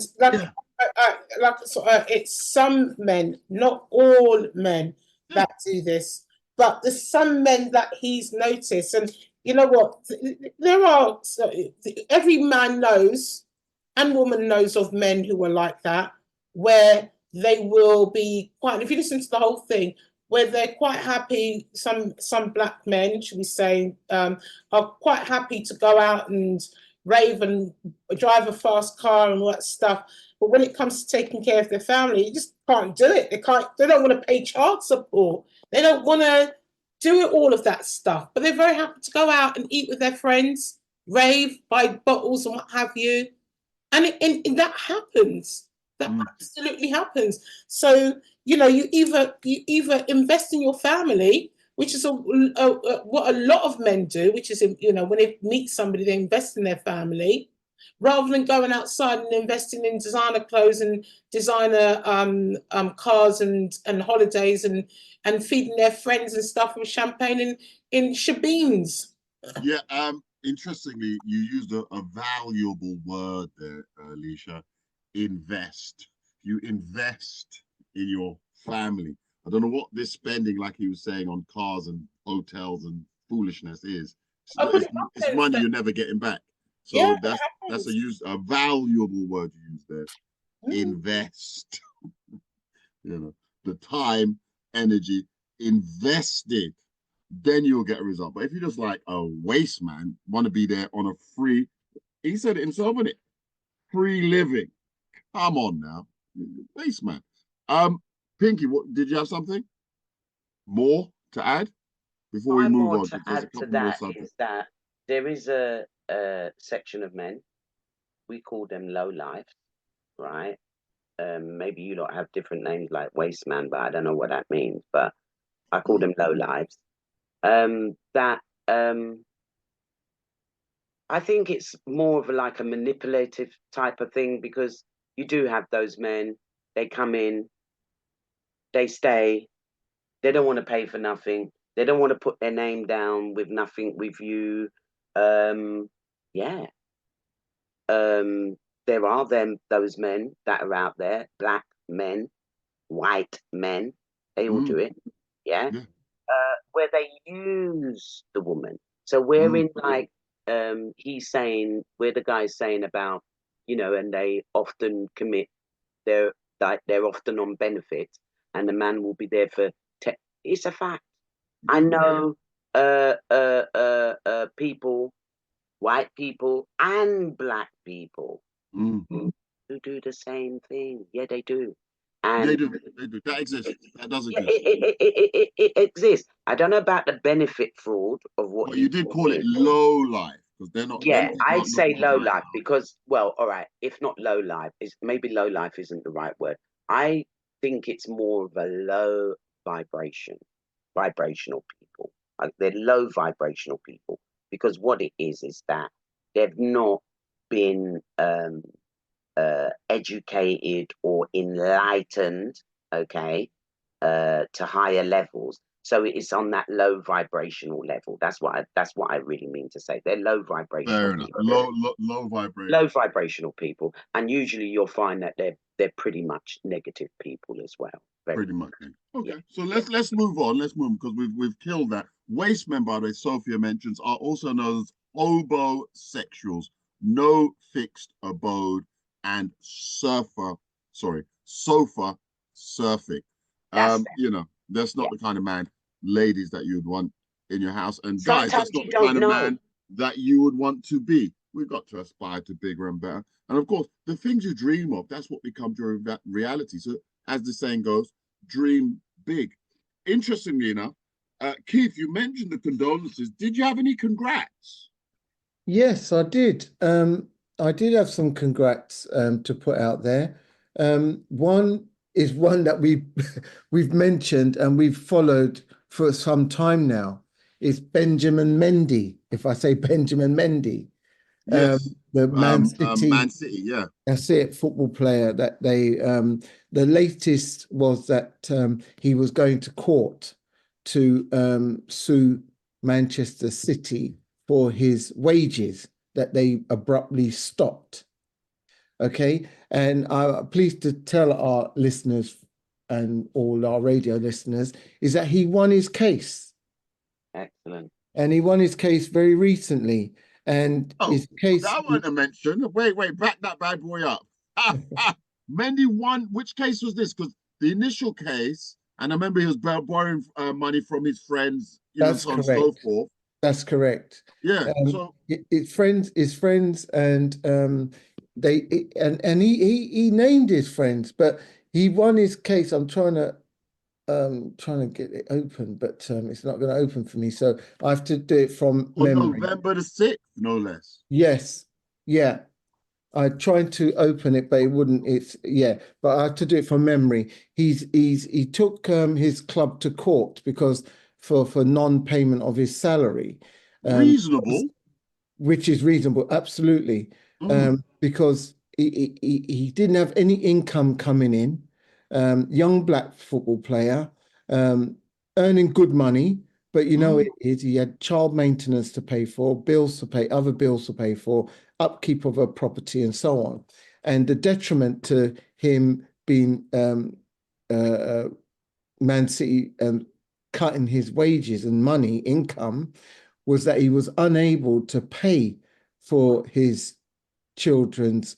it's some men, not all men, that do this, but there's some men that he's noticed, and you know what? There are, every man knows and woman knows of men who are like that, where they will be quite, if you listen to the whole thing, where they're quite happy, some black men, should we say, are quite happy to go out and rave and drive a fast car and all that stuff. But when it comes to taking care of their family, you just can't do it. They don't want to pay child support. They don't want to do all of that stuff. But they're very happy to go out and eat with their friends, rave, buy bottles and what have you. And that happens. That absolutely happens. So, you know, you either invest in your family, which is what a lot of men do, which is, you know, when they meet somebody, they invest in their family, rather than going outside and investing in designer clothes and designer cars and holidays and feeding their friends and stuff with champagne in shebeens. Yeah, interestingly, you used a valuable word there, Alicia. Invest. You invest in your family. I don't know what this spending, like he was saying, on cars and hotels and foolishness is. It's money you're never getting back. So Yeah, that's a valuable word you use there. Invest. You know, the time, energy invested, then you'll get a result. But if you're just like a waste man, want to be there on a free, he said it himself, isn't it? Free living. Come on now, waste man. Pinky, what did you have something more to add before we move on? To add to that is that there is a section of men, we call them low life, right? Maybe you don't have different names like waste man, but I don't know what that means. But I call them low lives. I think it's more of like a manipulative type of thing, because you do have those men, they come in, they stay, they don't want to pay for nothing. They don't want to put their name down with nothing with you. Yeah. There are those men that are out there, black men, white men, they all do it. Yeah. Where they use the woman. So we're in like he's saying, where the guy's saying about, you know, and they often commit, they're often on benefit, and the man will be there for it's a fact. I know people, white people and black people who do the same thing. Yeah, they do. And they do. That exists. That does exist. It exists. I don't know about the benefit fraud of what but you did call it low life, because they're not. Yeah, I'd say low life because, well, all right, if not low life, is maybe low life isn't the right word. I think it's more of a low vibrational people. They're low vibrational people, because what it is that they've not been educated or enlightened, okay, to higher levels. So it's on that low vibrational level. That's what I really mean to say. They're low vibrational people. Low vibrational. Low vibrational people, and usually you'll find that they're pretty much negative people as well. Pretty much. Okay, so let's move on. Let's move, because we've killed that. Waste men, by the way, Sophia mentions, are also known as hobosexuals, no fixed abode, and sofa surfing. You know, that's not the kind of man, ladies, that you'd want in your house, and guys, that's not the kind of man that you would want to be. We've got to aspire to bigger and better, and of course, the things you dream of, that's what becomes your reality. So, as the saying goes, dream big. Interestingly enough, Keith, you mentioned the condolences. Did you have any congrats? Yes, I did. I did have some congrats to put out there. One is one that we've mentioned and we've followed for some time now. Is Benjamin Mendy. If I say Benjamin Mendy, yes, the Man City, yeah, that's it, football player. That they the latest was that he was going to court to sue Manchester City for his wages that they abruptly stopped. Okay, and I'm pleased to tell our listeners and all our radio listeners is that he won his case. Excellent. And he won his case very recently. And his case. That wasn't a mention. Wait, back that bad boy up. Mendy won. Which case was this? Because the initial case, and I remember he was borrowing money from his friends, you know, so on and so forth. That's correct. Yeah. So his friends, and he named his friends, but he won his case. I'm trying to get it open, but it's not going to open for me. So I have to do it from memory. November the 6th, no less. Yes. Yeah. I tried to open it, but it wouldn't. But I have to do it from memory. He took his club to court because for non-payment of his salary. Reasonable. Which is reasonable, absolutely. Because he didn't have any income coming in. Young black football player, earning good money, but you know he had child maintenance to pay for, bills to pay, other bills to pay for, upkeep of a property, and so on. And the detriment to him being Man City cutting his wages and money income was that he was unable to pay for his children's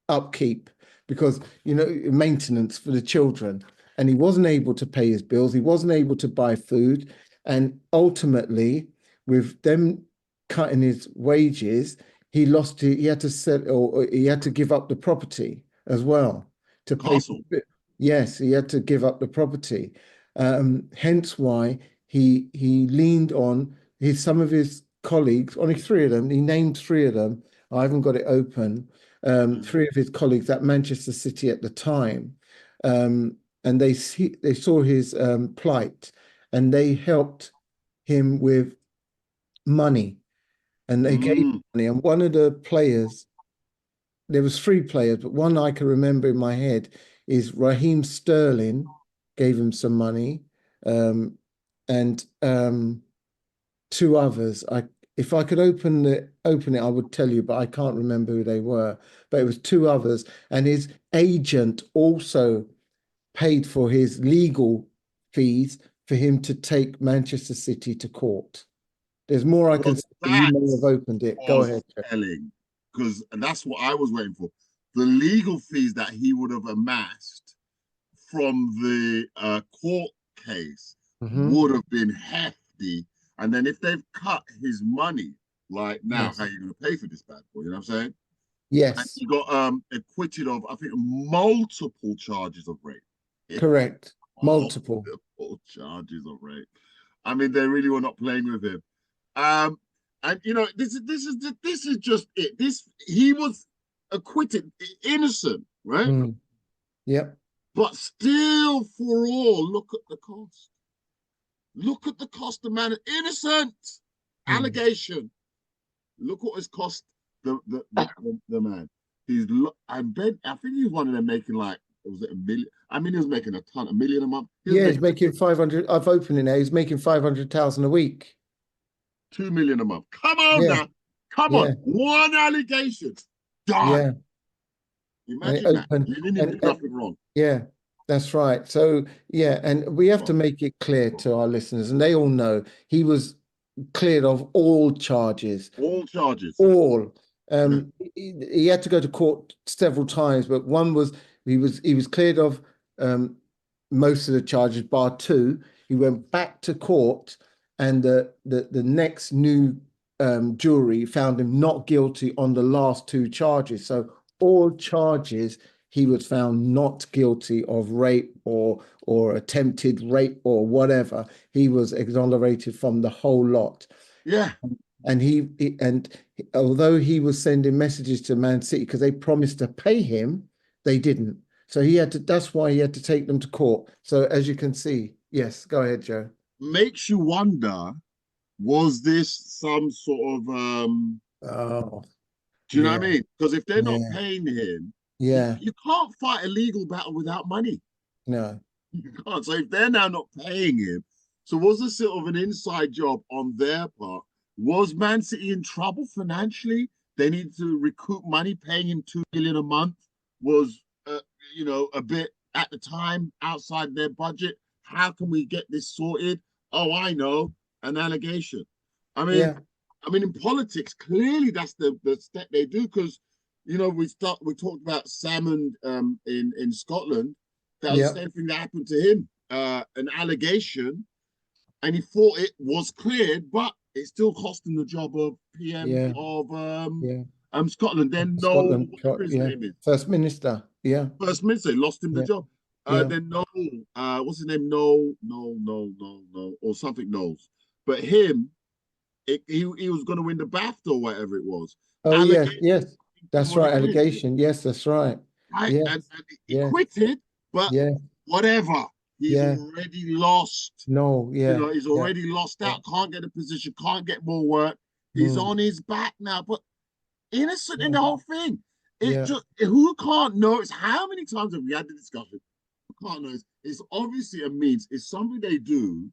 upkeep, because maintenance for the children, and he wasn't able to pay his bills, he wasn't able to buy food, and ultimately with them cutting his wages, he had to sell, or he had to give up the property as well to pay. Yes, he had to give up the property. Hence why he leaned on some of his colleagues, only three of them. He named three of them. I haven't got it open. Three of his colleagues at Manchester City at the time, and they saw his plight, and they helped him with money, and they gave money. And one of the players, there was three players, but one I can remember in my head is Raheem Sterling gave him some money, and two others. If I could open it, I would tell you, but I can't remember who they were. But it was two others, and his agent also paid for his legal fees for him to take Manchester City to court. There's more I can say. You may have opened it. Go ahead. Because that's what I was waiting for. The legal fees that he would have amassed from the court case would have been hefty. And then if they've cut his money, like now, how are you going to pay for this bad boy? You know what I'm saying? Yes. And he got acquitted of, I think, multiple charges of rape. Correct. Multiple charges of rape. I mean, they really were not playing with him. And this is just it. He was acquitted, innocent, right? Yep. But still, for all, look at the cost. Look at the cost of man, innocent allegation. Look what it's cost the man. I think he's one of them making like, was it $1 million? I mean, he was making a ton, $1 million a month. He's making 500. I've opened it now. He's making 500,000 a week. 2 million a month. Come on now. Come on. One allegation. Done. Imagine that. You didn't even do nothing wrong. Yeah, that's right. So, and we have to make it clear to our listeners, and they all know he was cleared of all charges. All charges. All. He had to go to court several times, but one was he was cleared of most of the charges, bar two. He went back to court, and the next new jury found him not guilty on the last two charges. So all charges, he was found not guilty of rape or attempted rape or whatever. He was exonerated from the whole lot. Yeah. And although he was sending messages to Man City because they promised to pay him, they didn't. So that's why he had to take them to court. So as you can see, yes, go ahead, Joe. Makes you wonder, was this some sort of do you know what I mean? Because if they're not paying him, you can't fight a legal battle without money. No. You can't. So if they're now not paying him, so was this sort of an inside job on their part? Was Man City in trouble financially? They need to recoup money. Paying him $2 million a month was, a bit at the time outside their budget. How can we get this sorted? Oh, I know, an allegation. I mean, in politics, clearly that's the step they do, because, we talked about Salmond in Scotland. That was the same thing that happened to him. An allegation, and he thought it was cleared, but it still cost him the job of PM of Scotland. Then Scotland, whatever his name is. First Minister. First Minister lost him the job. Then what's his name? No, or something knows. But him, he was going to win the BAFTA or whatever it was. Oh yes, that's right. Allegation. Yes, that's right. Right, and he quitted, but whatever. He's already lost. He's already lost out. Can't get a position. Can't get more work. He's on his back now. But innocent in the whole thing. Who can't notice? How many times have we had the discussion? Who can't notice? It's obviously a means. It's something they do.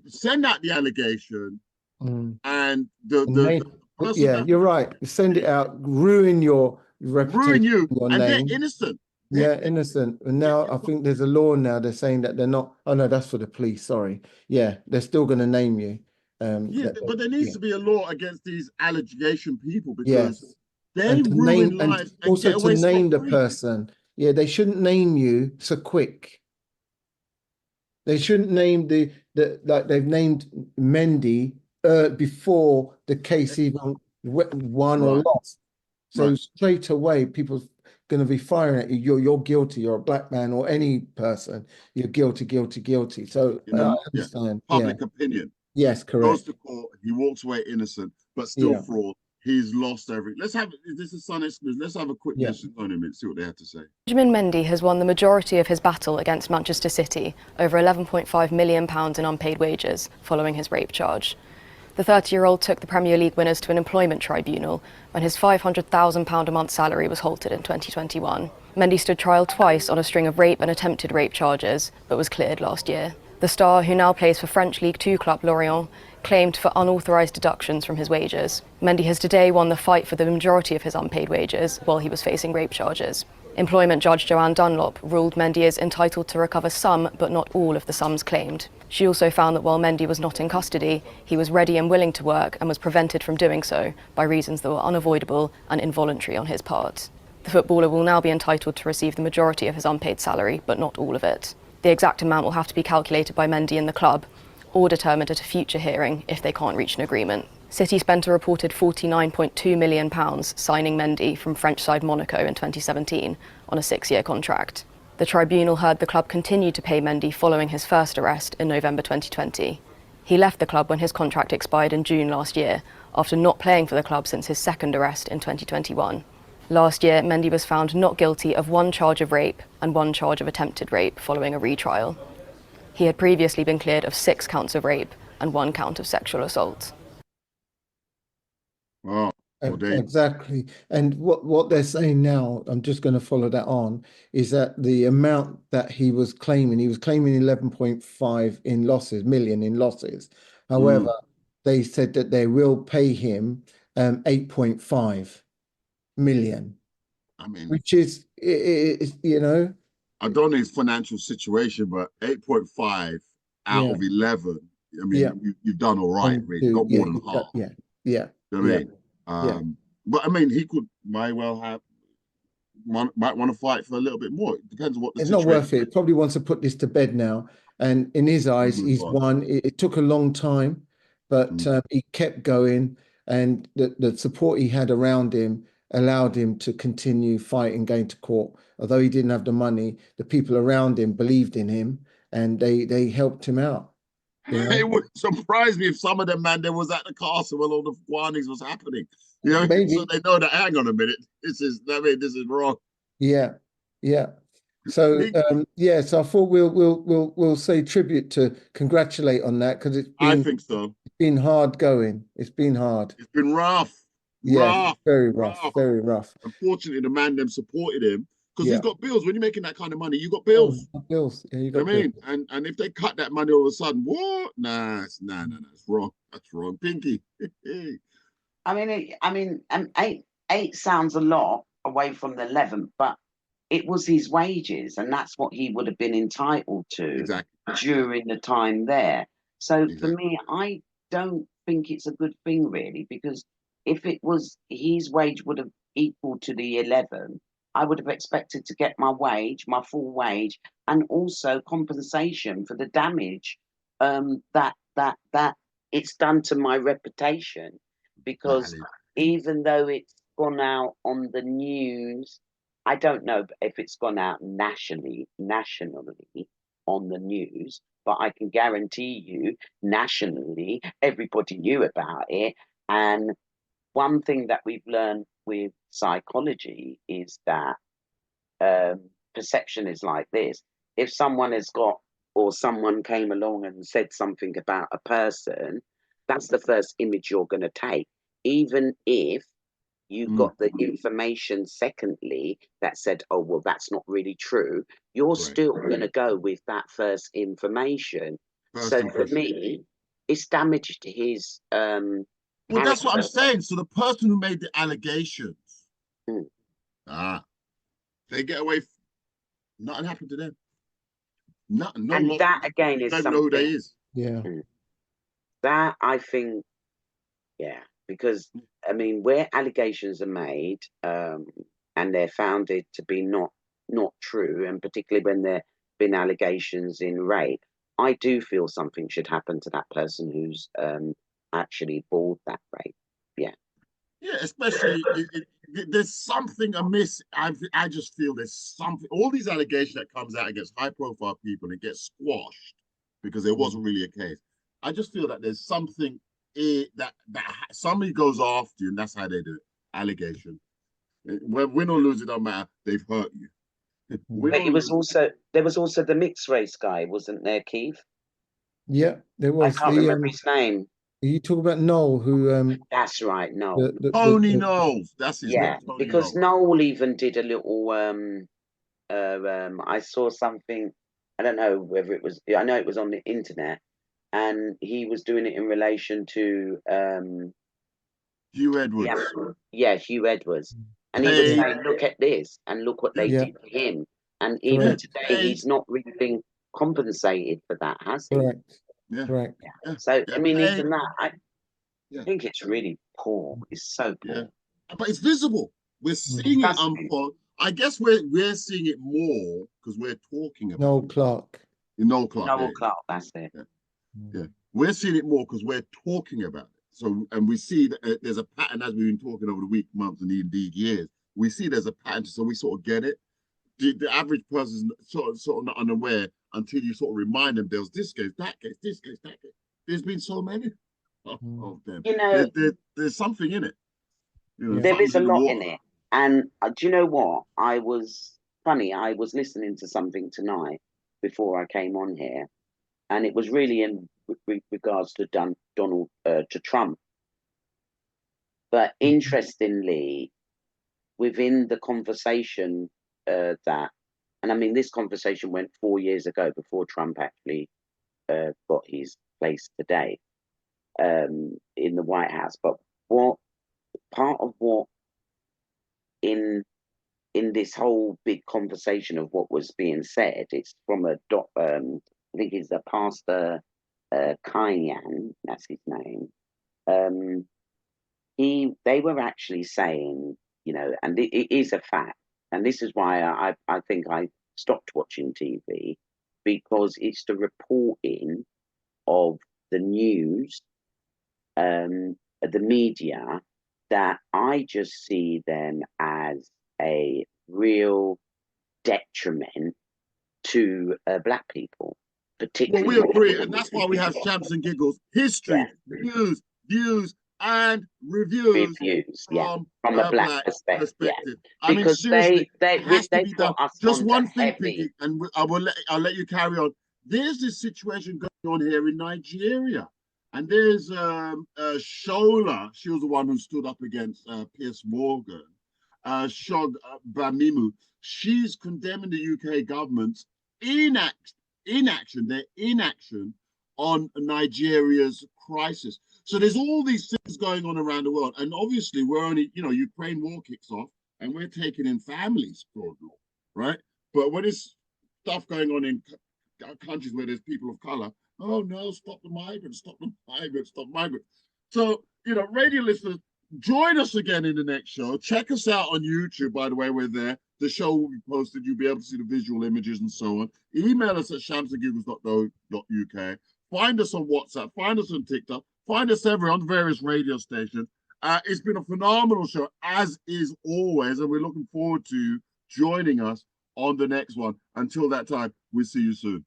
Send out the allegation, and the person you're right. Send it out. Ruin your reputation. Ruin you, your and name. they're innocent. Yeah, innocent. And now I think there's a law now. They're saying that they're not. Oh no, that's for the police. Sorry. Yeah, they're still going to name you. Yeah, but there needs to be a law against these allegation people because yes, they and to ruin name lives and also get to away name the scot-free. person. Yeah, they shouldn't name you so quick. They shouldn't name the like they've named Mendy before the case even won or Right, lost. So right. straight away, people going to be firing at you. You're guilty. You're a black man or any person. You're guilty, guilty, guilty. So I Yeah, understand. Yeah. public opinion. Yes, Goes correct. to court, he walks away innocent, but still Yeah. fraud. He's lost every. This is Sun exclusive. Let's have a quick Yeah. listen on him and see what they have to say. Benjamin Mendy has won the majority of his battle against Manchester City, over £11.5 million in unpaid wages, following his rape charge. The 30-year-old took the Premier League winners to an employment tribunal when his £500,000 a month salary was halted in 2021. Mendy stood trial twice on a string of rape and attempted rape charges, but was cleared last year. The star, who now plays for French League Two club Lorient, claimed for unauthorised deductions from his wages. Mendy has today won the fight for the majority of his unpaid wages while he was facing rape charges. Employment judge Joanne Dunlop ruled Mendy is entitled to recover some, but not all, of the sums claimed. She also found that while Mendy was not in custody, he was ready and willing to work and was prevented from doing so by reasons that were unavoidable and involuntary on his part. The footballer will now be entitled to receive the majority of his unpaid salary, but not all of it. The exact amount will have to be calculated by Mendy and the club, or determined at a future hearing if they can't reach an agreement. City spent a reported £49.2 million signing Mendy from French side Monaco in 2017 on a 6-year contract. The tribunal heard the club continued to pay Mendy following his first arrest in November 2020. He left the club when his contract expired in June last year, after not playing for the club since his second arrest in 2021. Last year, Mendy was found not guilty of 1 charge of rape and 1 charge of attempted rape following a retrial. He had previously been cleared of 6 counts of rape and 1 count of sexual assault. Oh, exactly. And what they're saying now, I'm just going to follow that on, is that the amount that he was claiming 11.5 million in losses. However, they said that they will pay him 8.5 million. I mean, which is, you know, I don't know his financial situation, but 8.5 out of 11. I mean, you've done all right, really. You got more than half. Yeah. You know what I mean? But I mean, he might want to fight for a little bit more. It depends on what the it's situation not worth it. He probably wants to put this to bed now. And in his eyes, he's won. It took a long time, but he kept going. And the support he had around him allowed him to continue fighting, going to court. Although he didn't have the money, the people around him believed in him and they helped him out. You know? It would surprise me if some of them, man, they was at the castle when all the warnings was happening. You know, maybe. So they know that, hang on a minute, this is wrong. Yeah. So so I thought we'll say tribute to congratulate on that, because I think so. It's been hard going. It's been hard. It's been rough. Yeah, very rough. Very rough. Unfortunately, the man them supported him because he's got bills. When you're making that kind of money, you got bills. Bills. Yeah, you got bills. I mean, and if they cut that money all of a sudden, what? Nah, it's wrong. That's wrong, Pinky. I mean, 8 sounds a lot away from the 11, but it was his wages, and that's what he would have been entitled to during the time there. So for me, I don't think it's a good thing, really, because if it was his wage would have equal to the 11, I would have expected to get my wage, my full wage, and also compensation for the damage that it's done to my reputation. Because even though it's gone out on the news, I don't know if it's gone out nationally on the news, but I can guarantee you nationally, everybody knew about it. And one thing that we've learned with psychology is that perception is like this. If someone has got, or someone came along and said something about a person, that's the first image you're going to take. Even if you got the information secondly that said, oh, well, that's not really true, you're still going to go with that first information. So for me, it's damaged his well, that's what I'm saying. So the person who made the allegations, they get away Nothing happened to them. Nothing. No And loss. that again is Don't even know who something they is. Yeah. that I think, yeah, because I mean, where allegations are made, and they're founded to be not true, and particularly when there been allegations in rape, I do feel something should happen to that person who's actually bought that rape. Yeah. Yeah, especially there's something amiss. I just feel there's something. All these allegations that comes out against high-profile people and it gets squashed because there wasn't really a case. I just feel that there's something that somebody goes after you, and that's how they do it. Allegation. Win or lose, it don't matter. They've hurt you. But there was also the mixed race guy, wasn't there, Keith? Yeah, there I was. can't remember his name. You talk about Noel, who That's right, Noel. Tony Knowles. That's his name. Tony because Knowles. Noel even did a little I saw something, I don't know whether it was, I know it was on the internet, and he was doing it in relation to Hugh Edwards. Hugh Edwards. And he was saying, look at this, and look what they did to him. And even today, he's not really been compensated for that, has he? correct. Yeah. Correct. Yeah. So, Yeah. I mean, even that, I think it's really poor. It's so poor. Yeah. But it's visible. We're seeing it unfold. I guess we're seeing it more because we're talking about Noel Clark. Noel Clark. Noel Clark, that's it. Yeah. We're seeing it more because we're talking about it. So, and we see that there's a pattern as we've been talking over the week, months, and indeed years. We see there's a pattern, so we sort of get it. The average person is sort of not unaware until you sort of remind them there's this case, that case, this case, that case. There's been so many of them. You know, there's something in it. You know, there is a lot in it. And do you know what? I was listening to something tonight before I came on here, and it was really in regards to Donald to Trump. But interestingly, within the conversation and I mean, this conversation went 4 years ago before Trump actually got his place today in the White House. But part of what in this whole big conversation of what was being said, it's from I think it's the pastor Kyan, that's his name. They were actually saying, you know, and it is a fact, and this is why I think I stopped watching TV, because it's the reporting of the news, the media, that I just see them as a real detriment to black people, particularly. Well, we agree, and that's why we have Shamps and Giggles, history, news, views, and reviews from a black perspective. I mean, seriously, it has to be done. Just one thing, Piggy, and I'll let you carry on. There's this situation going on here in Nigeria, and there's Shola. She was the one who stood up against Piers Morgan. Shog Bamimu. She's condemning the UK government's inaction, their inaction on Nigeria's crisis. So there's all these things going on around the world, and obviously we're only, you know, Ukraine war kicks off, and we're taking in families, broadly, right? But when there's stuff going on in countries where there's people of color, oh no, stop the migrants, stop the migrants, stop migrants. So, you know, radio listeners, join us again in the next show. Check us out on YouTube, by the way, we're there. The show will be posted. You'll be able to see the visual images and so on. Email us at shamsandgiggles.co.uk. Find us on WhatsApp. Find us on TikTok. Find us everywhere on various radio stations. It's been a phenomenal show, as is always, and we're looking forward to joining us on the next one. Until that time, we'll see you soon.